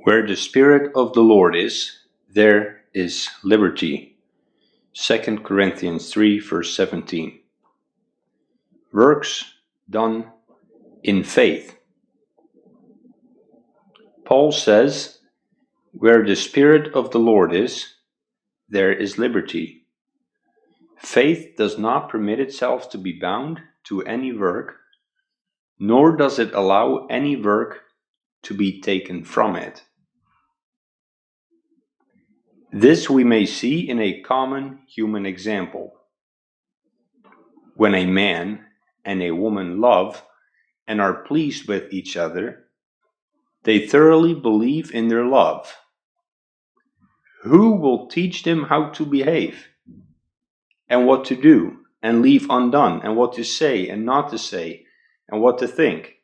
Where the Spirit of the Lord is, there is liberty. 2 Corinthians 3 verse 17. Works done in faith. Paul says, where the Spirit of the Lord is, there is liberty. Faith does not permit itself to be bound to any work, nor does it allow any work to be taken from it. This we may see in a common human example. When a man and a woman love and are pleased with each other, they thoroughly believe in their love. Who will teach them how to behave, and what to do and leave undone, and what to say and not to say, and what to think?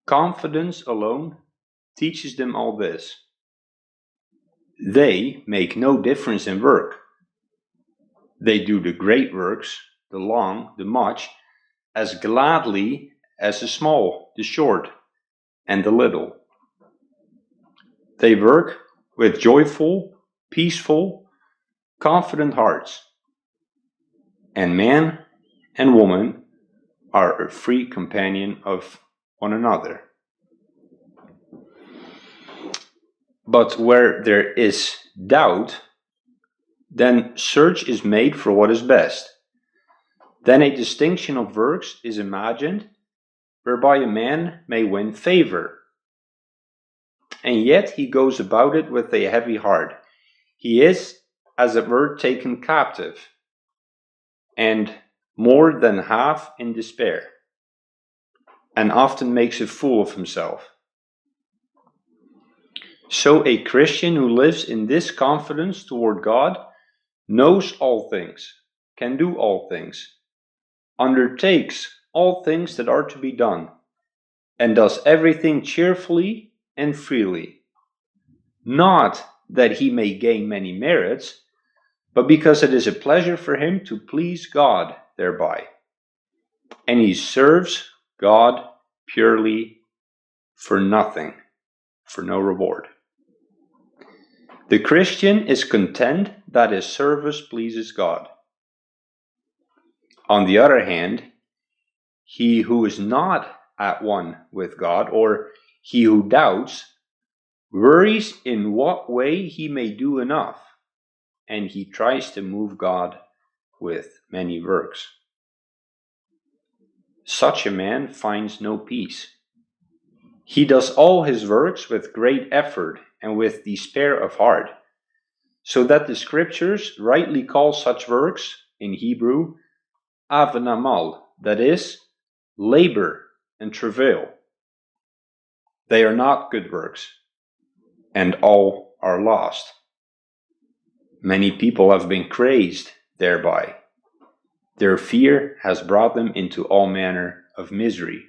Confidence alone teaches them all this. They make no difference in work. They do the great works, the long, the much, as gladly as the small, the short, and the little. They work with joyful, peaceful, confident hearts. And man and woman are a free companion of one another. But where there is doubt, then search is made for what is best. Then a distinction of works is imagined, whereby a man may win favor. And yet he goes about it with a heavy heart. He is, as it were, taken captive, and more than half in despair, and often makes a fool of himself. So a Christian who lives in this confidence toward God knows all things, can do all things, undertakes all things that are to be done, and does everything cheerfully and freely, not that he may gain many merits, but because it is a pleasure for him to please God thereby. And he serves God purely for nothing, for no reward. The Christian is content that his service pleases God. On the other hand, he who is not at one with God, or he who doubts, worries in what way he may do enough, and he tries to move God with many works. Such a man finds no peace. He does all his works with great effort and with despair of heart, so that the scriptures rightly call such works, in Hebrew, avnamal, that is, labor and travail. They are not good works, and all are lost. Many people have been crazed thereby. Their fear has brought them into all manner of misery.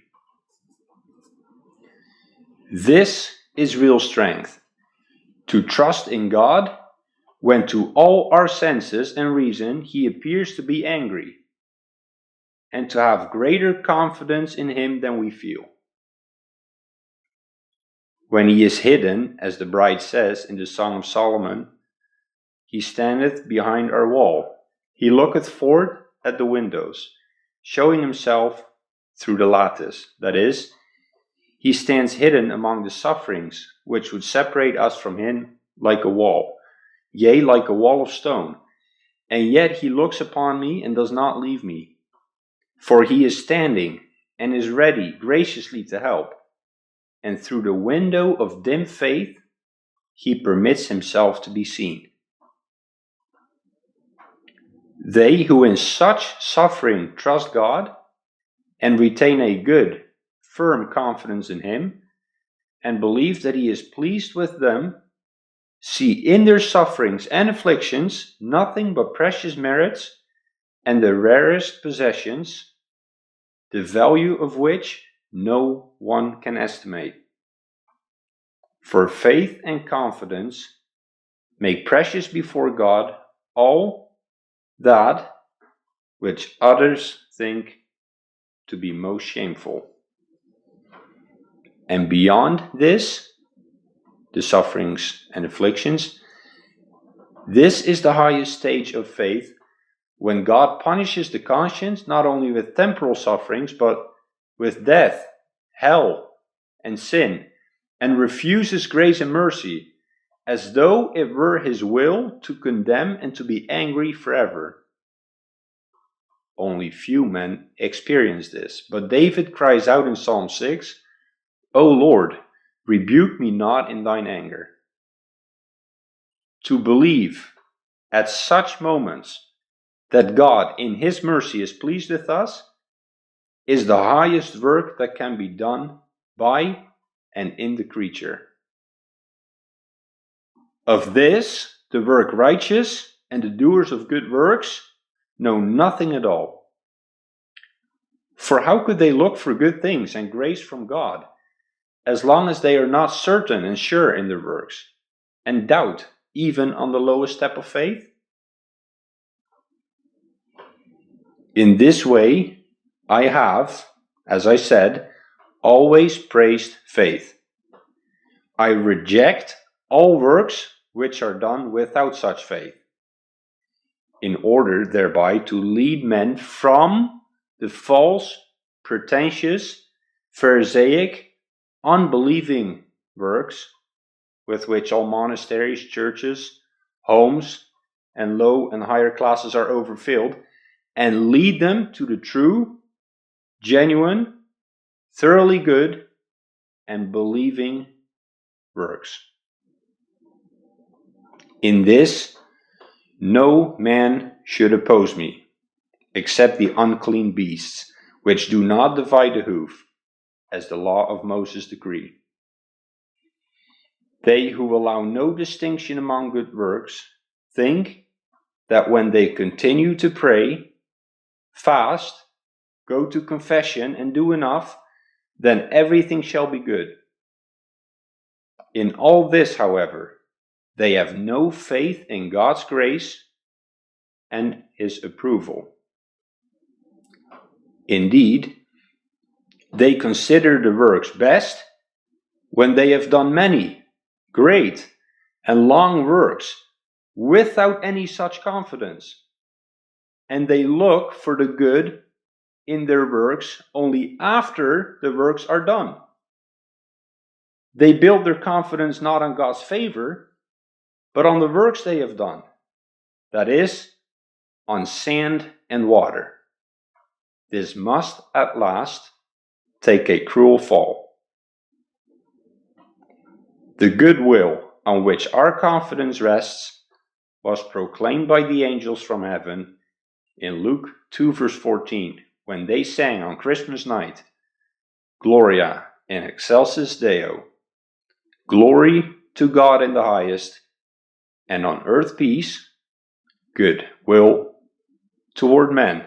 This is real strength, to trust in God when to all our senses and reason he appears to be angry, and to have greater confidence in him than we feel. When he is hidden, as the bride says in the Song of Solomon, he standeth behind our wall. He looketh forth at the windows, showing himself through the lattice. That is, he stands hidden among the sufferings which would separate us from him like a wall, yea, like a wall of stone. And yet he looks upon me and does not leave me. For he is standing and is ready graciously to help. And through the window of dim faith, he permits himself to be seen. They who in such suffering trust God and retain a good, firm confidence in him, and believe that he is pleased with them, see in their sufferings and afflictions nothing but precious merits and the rarest possessions, the value of which no one can estimate. For faith and confidence make precious before God all that which others think to be most shameful. And beyond this, the sufferings and afflictions. This is the highest stage of faith, when God punishes the conscience not only with temporal sufferings, but with death, hell, and sin, and refuses grace and mercy, as though it were his will to condemn and to be angry forever. Only few men experience this, but David cries out in Psalm 6, O Lord, rebuke me not in thine anger. To believe at such moments that God in his mercy is pleased with us is the highest work that can be done by and in the creature. Of this, the work righteous and the doers of good works know nothing at all. For how could they look for good things and grace from God, as long as they are not certain and sure in their works, and doubt even on the lowest step of faith? In this way, I have, as I said, always praised faith. I reject all works which are done without such faith, in order thereby to lead men from the false, pretentious, Pharisaic, unbelieving works with which all monasteries, churches, homes, and low and higher classes are overfilled, and lead them to the true, genuine, thoroughly good, and believing works. In this, no man should oppose me, except the unclean beasts, which do not divide the hoof, as the law of Moses decreed. They who allow no distinction among good works think that when they continue to pray, fast, go to confession, and do enough, then everything shall be good. In all this, however, they have no faith in God's grace and his approval. Indeed, they consider the works best when they have done many, great, and long works without any such confidence. And they look for the good in their works only after the works are done. They build their confidence not on God's favor, but on the works they have done. That is, on sand and water. This must at last take a cruel fall. The good will on which our confidence rests was proclaimed by the angels from heaven in Luke 2 verse 14, when they sang on Christmas night, Gloria in excelsis Deo, glory to God in the highest, and on earth peace, good will toward men.